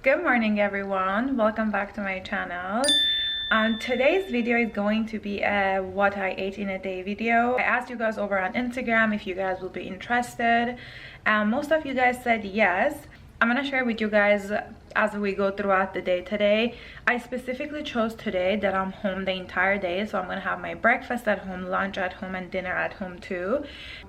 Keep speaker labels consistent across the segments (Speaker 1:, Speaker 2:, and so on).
Speaker 1: Good morning everyone, welcome back to my channel. Today's video is going to be a what I ate in a day video. I asked you guys over on Instagram if you guys will be interested, and most of you guys said yes. I'm gonna share with you guys as we go throughout the day today. I specifically chose today that I'm home the entire day, so I'm gonna have my breakfast at home, lunch at home, and dinner at home too,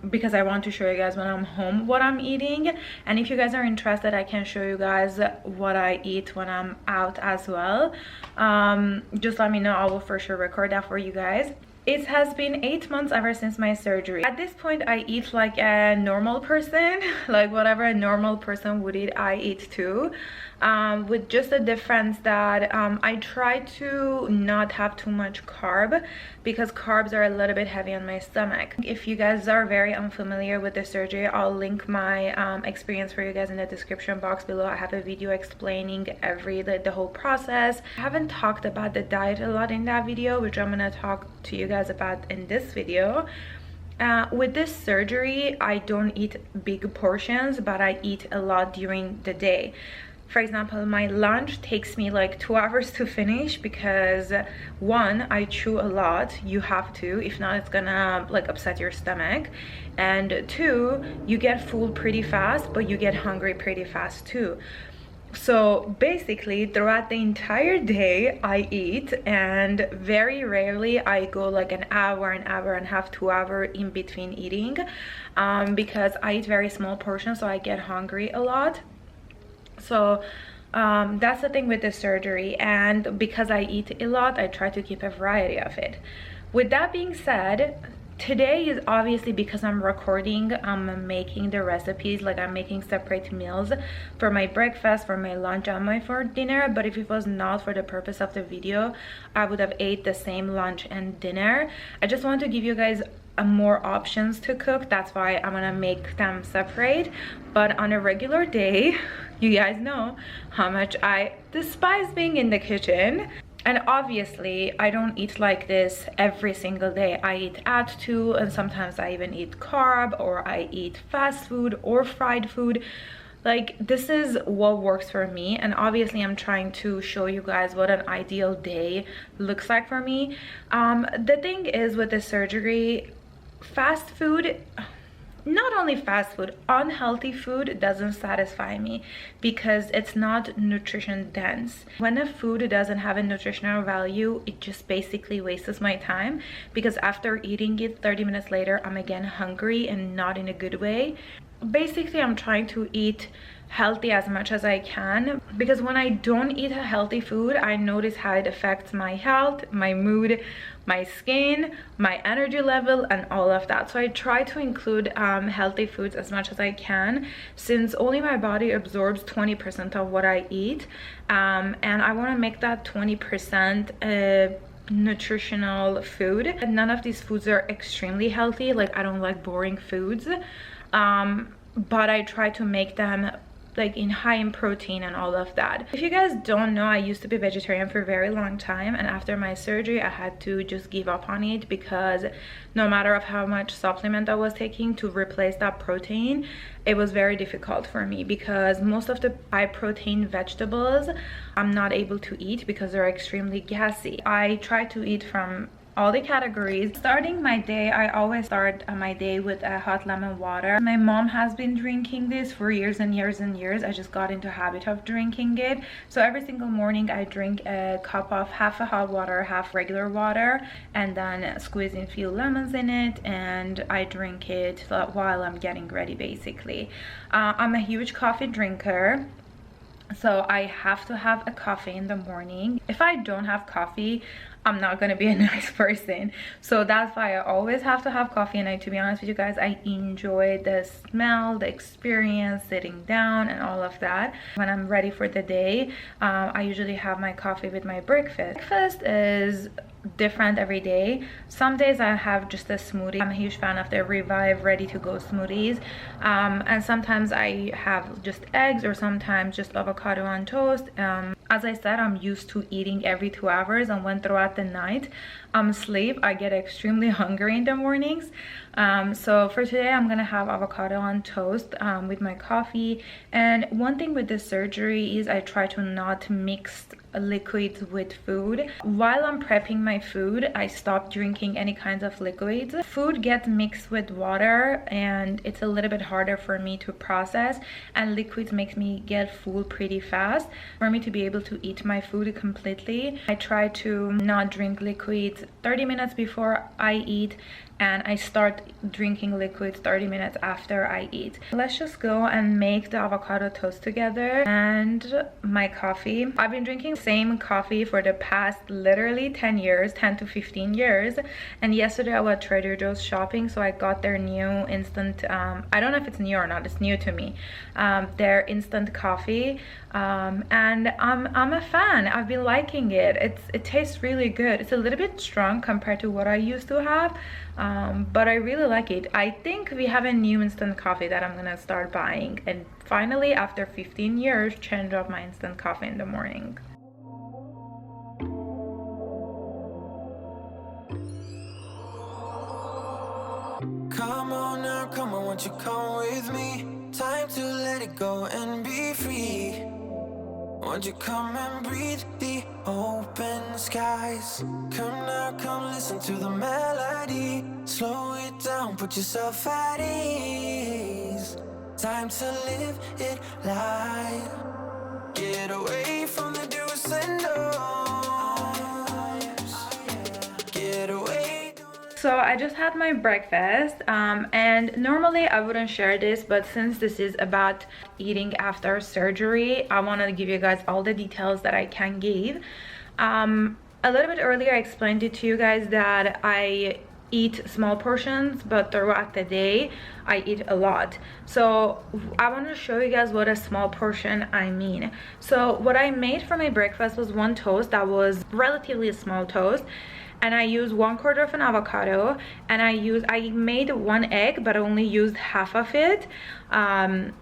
Speaker 1: because I want to show you guys when I'm home what I'm eating. And if you guys are interested, I can show you guys what I eat when I'm out as well. Just let me know, I will for sure record that for you guys. It has been 8 months ever since my surgery. At this point, I eat like a normal person. Like whatever a normal person would eat, I eat too. With just the difference that I try to not have too much carb, because carbs are a little bit heavy on my stomach. If you guys are very unfamiliar with the surgery, I'll link my experience for you guys in the description box below. I have a video explaining the whole process. I haven't talked about the diet a lot in that video, which I'm gonna talk to you guys about in this video. With this surgery, I don't eat big portions, but I eat a lot during the day. For example, my lunch takes me like 2 hours to finish because one, I chew a lot. You have to, if not it's gonna like upset your stomach. And two, you get full pretty fast, but you get hungry pretty fast too. So basically throughout the entire day I eat, and very rarely I go like an hour and a half, 2 hours in between eating, because I eat very small portions, so I get hungry a lot. So that's the thing with the surgery, and because I eat a lot, I try to keep a variety of it. With that being said, today is obviously because I'm recording, I'm making the recipes, like I'm making separate meals for my breakfast, for my lunch, and for dinner. But if it was not for the purpose of the video, I would have ate the same lunch and dinner. I just want to give you guys more options to cook. That's why I'm gonna make them separate. But on a regular day, you guys know how much I despise being in the kitchen. And obviously I don't eat like this every single day. I eat out too, and sometimes I even eat carb, or I eat fast food or fried food. Like, this is what works for me, and obviously I'm trying to show you guys what an ideal day looks like for me. The thing is with the surgery, fast food, not only fast food, unhealthy food doesn't satisfy me because it's not nutrition dense. When a food doesn't have a nutritional value, it just basically wastes my time, because after eating it 30 minutes later I'm again hungry, and not in a good way. Basically I'm trying to eat healthy as much as I can, because when I don't eat a healthy food, I notice how it affects my health, my mood, my skin, my energy level, and all of that. So I try to include healthy foods as much as I can, since only my body absorbs 20% of what I eat, and I want to make that 20% nutritional food. None of these foods are extremely healthy. Like, I don't like boring foods, but I try to make them like high in protein and all of that. If you guys don't know, I used to be vegetarian for a very long time, and after my surgery I had to just give up on it, because no matter of how much supplement I was taking to replace that protein, it was very difficult for me, because most of the high protein vegetables I'm not able to eat because they're extremely gassy. I try to eat from all the categories. Starting my day, I always start my day with a hot lemon water. My mom has been drinking this for years and years and years. I just got into a habit of drinking it. So every single morning I drink a cup of half a hot water, half regular water, and then squeeze in a few lemons in it, and I drink it while I'm getting ready basically. I'm a huge coffee drinker, so I have to have a coffee in the morning. If I don't have coffee, I'm not gonna be a nice person. So that's why I always have to have coffee. And to be honest with you guys, I enjoy the smell, the experience, sitting down and all of that. When I'm ready for the day, I usually have my coffee with my breakfast. Breakfast is different every day. Some days I have just a smoothie. I'm a huge fan of the Revive ready to go smoothies, and sometimes I have just eggs, or sometimes just avocado on toast. As I said, I'm used to eating every 2 hours, and when throughout the night I'm asleep, I get extremely hungry in the mornings. So for today, I'm gonna have avocado on toast with my coffee. And one thing with this surgery is I try to not mix liquids with food. While I'm prepping my food, I stop drinking any kinds of liquids. Food gets mixed with water and it's a little bit harder for me to process, and liquids makes me get full pretty fast. For me to be able to eat my food completely, I try to not drink liquids 30 minutes before I eat, and I start drinking liquids 30 minutes after I eat. Let's just go and make the avocado toast together and my coffee. I've been drinking the same coffee for the past literally 10 years, 10 to 15 years. And yesterday I was at Trader Joe's shopping, so I got their new instant, I don't know if it's new or not, it's new to me, their instant coffee. And I'm a fan. I've been liking it. It tastes really good. It's a little bit strong compared to what I used to have, but I really like it. I think we have a new instant coffee that I'm gonna start buying, and finally after 15 years change up my instant coffee in the morning.
Speaker 2: Come on now, come on, won't you come with me? Time to let it go and be free. Won't you come and breathe the open skies? Come now, come listen to the melody. Slow it down, put yourself at ease. Time to live it live. Get away from the do's and don'ts. Get away.
Speaker 1: So I just had my breakfast, and normally I wouldn't share this, but since this is about eating after surgery, I want to give you guys all the details that I can give. A little bit earlier I explained it to you guys that I eat small portions, but throughout the day I eat a lot. So I want to show you guys what a small portion I mean. So what I made for my breakfast was one toast that was relatively a small toast, and I used 1/4 of an avocado, and I made 1 egg but only used half of it on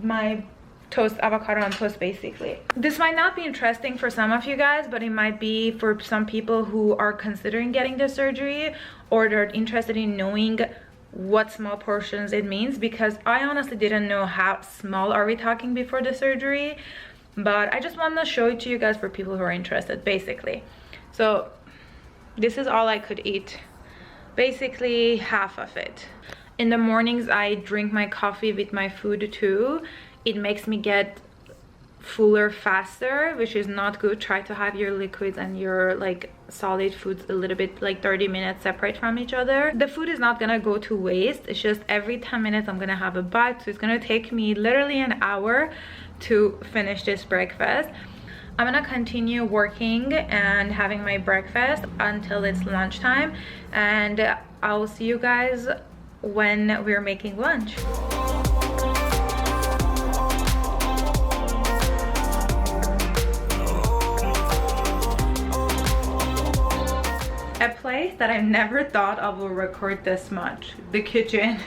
Speaker 1: my toast, avocado on toast basically. This might not be interesting for some of you guys, but it might be for some people who are considering getting the surgery, or they're interested in knowing what small portions it means, because I honestly didn't know how small are we talking before the surgery, but I just want to show it to you guys for people who are interested basically. So this is all I could eat, basically half of it. In the mornings I drink my coffee with my food too. It makes me get fuller faster, which is not good. Try to have your liquids and your like solid foods a little bit like 30 minutes separate from each other. The food is not gonna go to waste. It's just every 10 minutes I'm gonna have a bite, so it's gonna take me literally an hour to finish this breakfast. I'm gonna continue working and having my breakfast until it's lunchtime, and I will see you guys when we're making lunch. A place that I never thought I would record this much, the kitchen.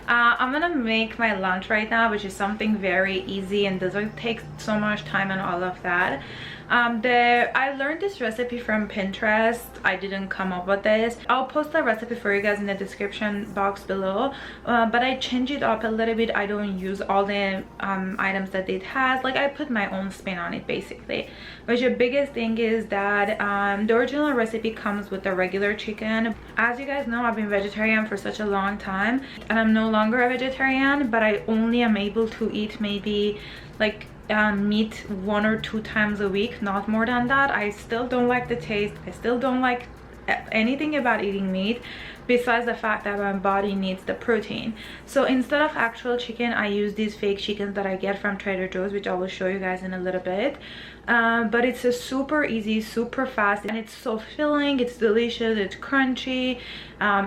Speaker 1: I'm gonna make my lunch right now, which is something very easy and doesn't take so much time and all of that. I learned this recipe from Pinterest. I didn't come up with this. I'll post the recipe for you guys in the description box below, but I change it up a little bit. I don't use all the items that it has. Like, I put my own spin on it basically. But the biggest thing is that the original recipe comes with the regular chicken. As you guys know, I've been vegetarian for such a long time, and I'm no longer a vegetarian, but I only am able to eat maybe like meat 1 or 2 times a week, not more than that. I still don't like the taste. I still don't like anything about eating meat, besides the fact that my body needs the protein. So instead of actual chicken, I use these fake chickens that I get from Trader Joe's, which I will show you guys in a little bit. But it's a super easy, super fast, and it's so filling. It's delicious, it's crunchy.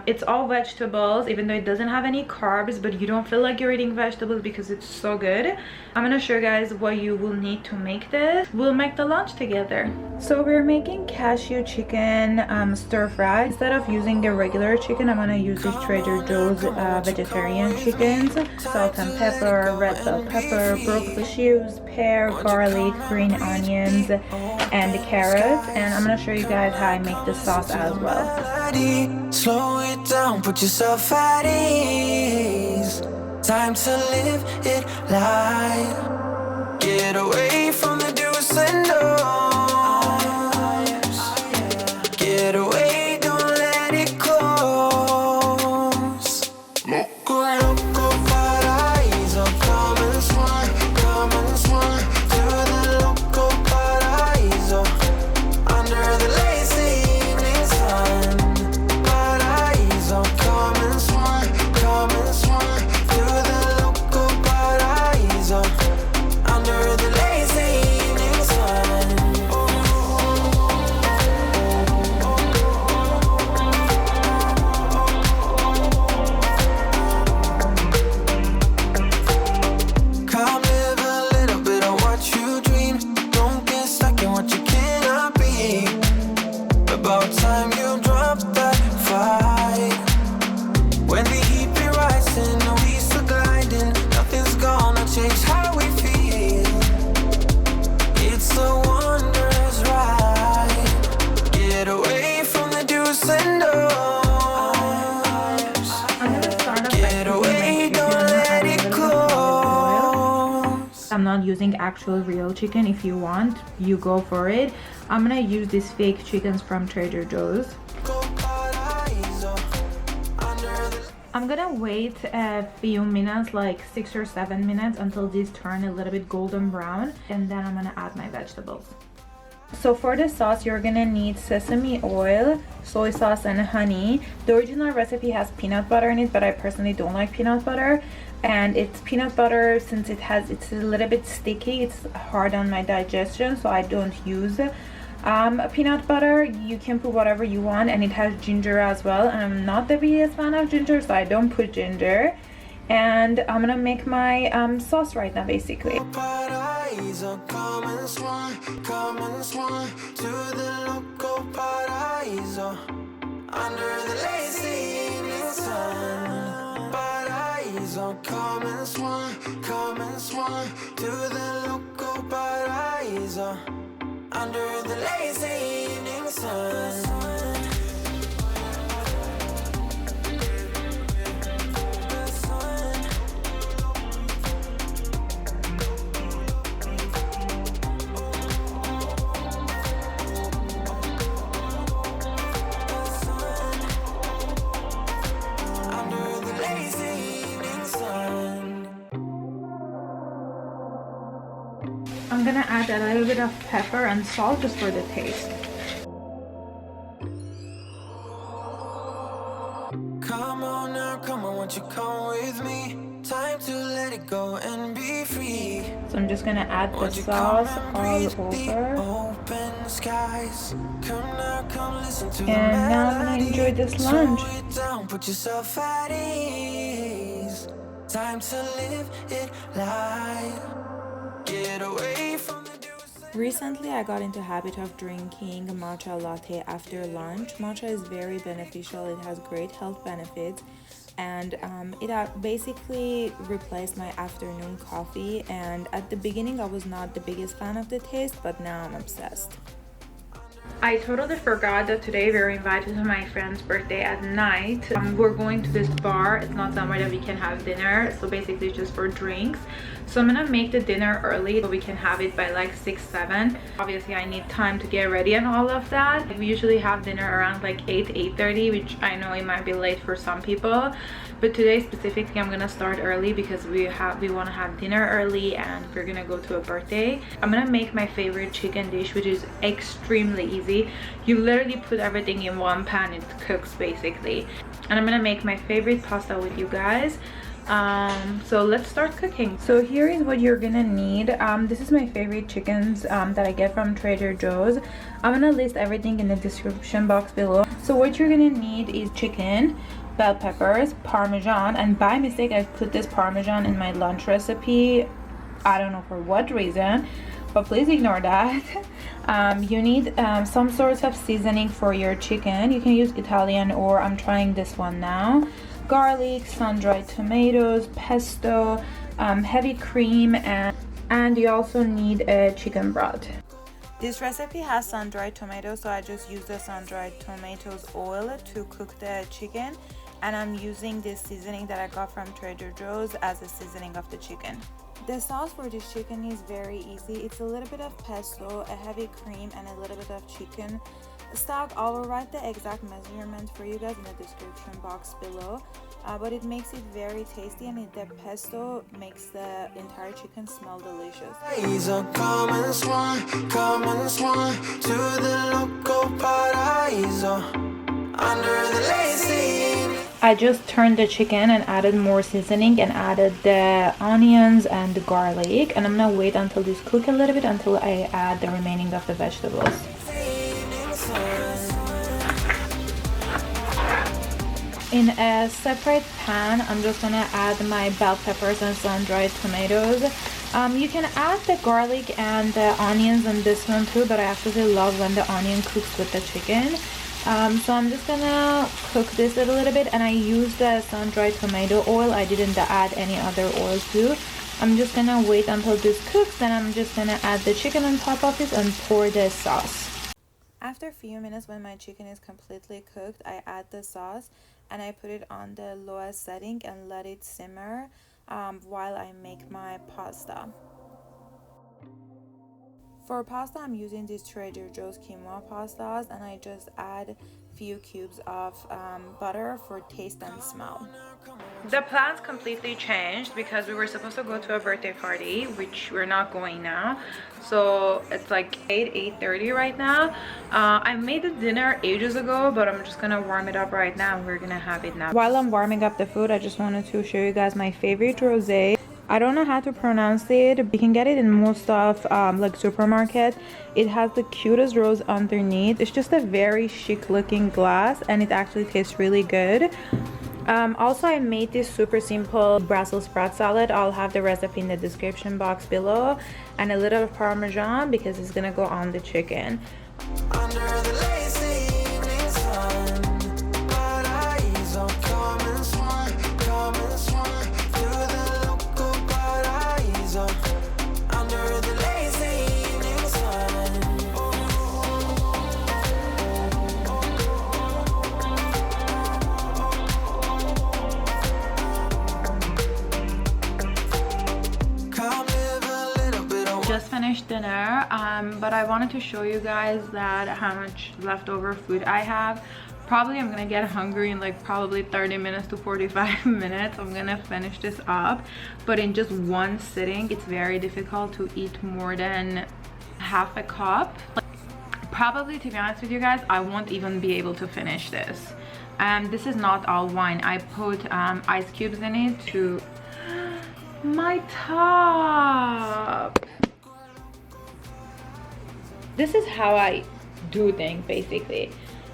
Speaker 1: It's all vegetables, even though it doesn't have any carbs, but you don't feel like you're eating vegetables because it's so good. I'm gonna show you guys what you will need to make this. We'll make the lunch together. So we're making cashew chicken stir fry. Instead of using the regular chicken, I'm gonna use this Trader Joe's vegetarian chickens. Salt and pepper, red bell pepper, broccoli, cashews, pear, garlic, green onions, and the carrots. And I'm gonna show you guys how I make the sauce as well.
Speaker 2: Slow it down, put yourself at ease. Time to live it light. Get away from the do's and don'ts. Get away, don't let it close. Loco, loco, paraíso. Come and swim to the loco paraíso. Under the lazy evening sun. Paraíso, come and swim to the loco paraíso. Under the lazy evening sun. Come live a little bit of what you dream. Don't get stuck in what you cannot be. About time you drop that fight. When the heat be rising, we still gliding. Nothing's gonna change how we feel. It's a wondrous ride. Get away from the do's and don'ts.
Speaker 1: I'm gonna start off
Speaker 2: Get away, don't let it close.
Speaker 1: I'm not using actual real chicken. If you want, you go for it. I'm gonna use these fake chickens from Trader Joe's. I'm gonna wait a few minutes, like 6 or 7 minutes, until these turn a little bit golden brown, and then I'm gonna add my vegetables. So for the sauce, you're gonna need sesame oil, soy sauce, and honey. The original recipe has peanut butter in it, but I personally don't like peanut butter. And it's peanut butter, since it's a little bit sticky, it's hard on my digestion, so I don't use peanut butter. You can put whatever you want, and it has ginger as well, and I'm not the biggest fan of ginger, so I don't put ginger. And I'm gonna make my sauce right now, basically.
Speaker 2: Paraíso, come and swim to the loco paraíso. Under the lazy evening sun. Paraíso, come and swim to the loco paraíso. Under the lazy evening sun.
Speaker 1: I'm gonna add a little bit of pepper and salt just for the taste.
Speaker 2: Come on now, come on, won't you come with me? Time to let it go and be free.
Speaker 1: So I'm just gonna add the sauce all over.
Speaker 2: Open skies. Come now, come listen to
Speaker 1: And now I'm gonna enjoy this lunch.
Speaker 2: Slow it down, put yourself at ease. Time to live it light. Get away from the do's.
Speaker 3: Recently, I got into habit of drinking matcha latte after lunch. Matcha is very beneficial. It has great health benefits, and it basically replaced my afternoon coffee. And at the beginning, I was not the biggest fan of the taste, but now I'm obsessed.
Speaker 1: I totally forgot that today we're invited to my friend's birthday at night. We're going to this bar. It's not somewhere that we can have dinner, so basically it's just for drinks. So I'm gonna make the dinner early so we can have it by like 6-7. Obviously I need time to get ready and all of that. We usually have dinner around like 8-8:30, which I know it might be late for some people, but today specifically I'm gonna start early because we want to have dinner early and we're gonna go to a birthday. I'm gonna make my favorite chicken dish, which is extremely easy. You literally put everything in one pan, it cooks basically. And I'm gonna make my favorite pasta with you guys. So let's start cooking. So here is what you're gonna need. This is my favorite chickens that I get from Trader Joe's. I'm gonna list everything in the description box below. So what you're gonna need is chicken, bell peppers, parmesan, and by mistake I put this parmesan in my lunch recipe. I don't know for what reason, but please ignore that. You need some sorts of seasoning for your chicken. You can use Italian, or I'm trying this one now. Garlic, sun-dried tomatoes, pesto, heavy cream, and you also need a chicken broth.
Speaker 3: This recipe has sun-dried tomatoes, so I just use the sun-dried tomatoes oil to cook the chicken, and I'm using this seasoning that I got from Trader Joe's as a seasoning of the chicken. The sauce for this chicken is very easy. It's a little bit of pesto, a heavy cream, and a little bit of chicken stock. I will write the exact measurement for you guys in the description box below, but it makes it very tasty, and the pesto makes the entire chicken smell delicious.
Speaker 2: Come and swan to the local paraiso under the lazy.
Speaker 1: I just turned the chicken and added more seasoning and added the onions and the garlic, and I'm gonna wait until this cook a little bit until I add the remaining of the vegetables. In a separate pan, I'm just gonna add my bell peppers and sun-dried tomatoes. You can add the garlic and the onions on this one too, but I absolutely love when the onion cooks with the chicken. So I'm just gonna cook this a little bit, and I use the sun-dried tomato oil. I didn't add any other oils too. I'm just gonna wait until this cooks, then I'm just gonna add the chicken on top of it and pour the sauce.
Speaker 3: After a few minutes, when my chicken is completely cooked, I add the sauce and I put it on the lowest setting and let it simmer while I make my pasta. For pasta, I'm using these Trader Joe's quinoa pastas, and I just add few cubes of butter for taste and smell.
Speaker 1: The plans completely changed because we were supposed to go to a birthday party, which we're not going now. So it's like 8:30 right now. I made the dinner ages ago, but I'm just gonna warm it up right now, and we're gonna have it now. While I'm warming up the food, I just wanted to show you guys my favorite rosé. I don't know how to pronounce it. You can get it in most of like supermarket. It has the cutest rose underneath. It's just a very chic looking glass, and it actually tastes really good. Also, I made this super simple Brussels sprout salad. I'll have the recipe in the description box below, and a little parmesan because it's gonna go on the chicken.
Speaker 2: Under the lazy evening sun, paraiso, come and swan to the local paraiso under the lazy evening sun. Come live a little bit of
Speaker 1: Just finished dinner, but I wanted to show you guys that how much leftover food I have. Probably I'm gonna get hungry in like probably 30 minutes to 45 minutes. I'm gonna finish this up, but in just one sitting it's very difficult to eat more than half a cup. Probably, to be honest with you guys, I won't even be able to finish this. This is not all wine. I put ice cubes in it to my top. This is how I do things basically.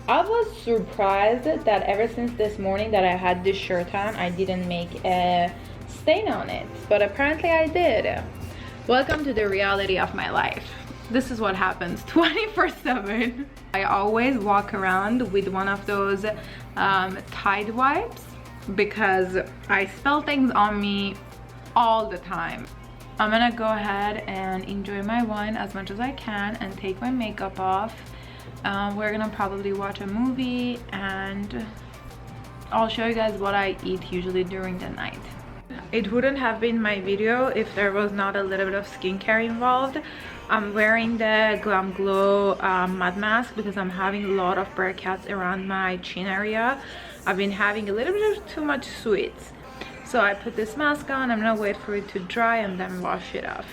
Speaker 1: I was surprised that ever since this morning that I had this shirt on, I didn't make a stain on it, but apparently I did. Welcome to the reality of my life. This is what happens 24/7. I always walk around with one of those Tide wipes because I spill things on me all the time. I'm gonna go ahead and enjoy my wine as much as I can and take my makeup off. We're gonna probably watch a movie, and I'll show you guys what I eat usually during the night. It wouldn't have been my video if there was not a little bit of skincare involved. I'm wearing the Glam Glow mud mask because I'm having a lot of breakouts around my chin area. I've been having a little bit of too much sweets. So I put this mask on. I'm gonna wait for it to dry and then wash it off.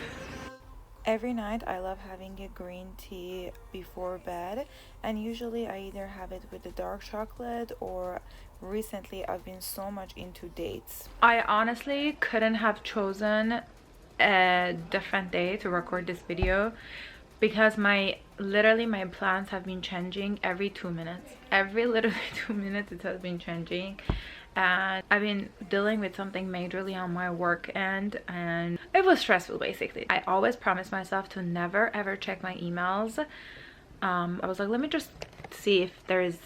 Speaker 3: Every night I love having a green tea before bed, and usually I either have it with the dark chocolate, or recently I've been so much into dates.
Speaker 1: I honestly couldn't have chosen a different day to record this video because literally my plans have been changing every 2 minutes. Every literally 2 minutes it has been changing, and I've been dealing with something majorly on my work end, and it was stressful. Basically, I always promise myself to never ever check my emails. I was like, let me just see if there is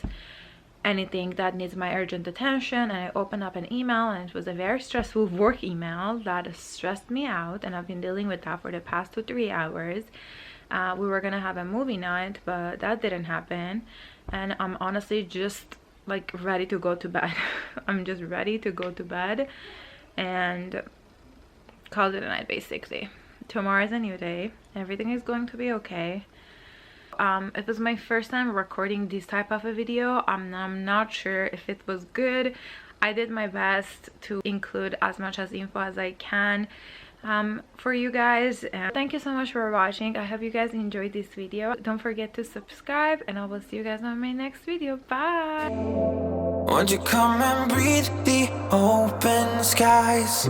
Speaker 1: anything that needs my urgent attention, and I opened up an email, and it was a very stressful work email that stressed me out, and I've been dealing with that for the past 2-3 hours. We were gonna have a movie night, but that didn't happen, and I'm honestly just like ready to go to bed. I'm just ready to go to bed and call it a night. Basically, tomorrow is a new day. Everything is going to be okay. It was my first time recording this type of a video. I'm not sure if it was good. I did my best to include as much as info as I can for you guys, and thank you so much for watching. I hope you guys enjoyed this video. Don't forget to subscribe, and I will see you guys on my next video. Bye.
Speaker 2: Won't you come and breathe the open skies?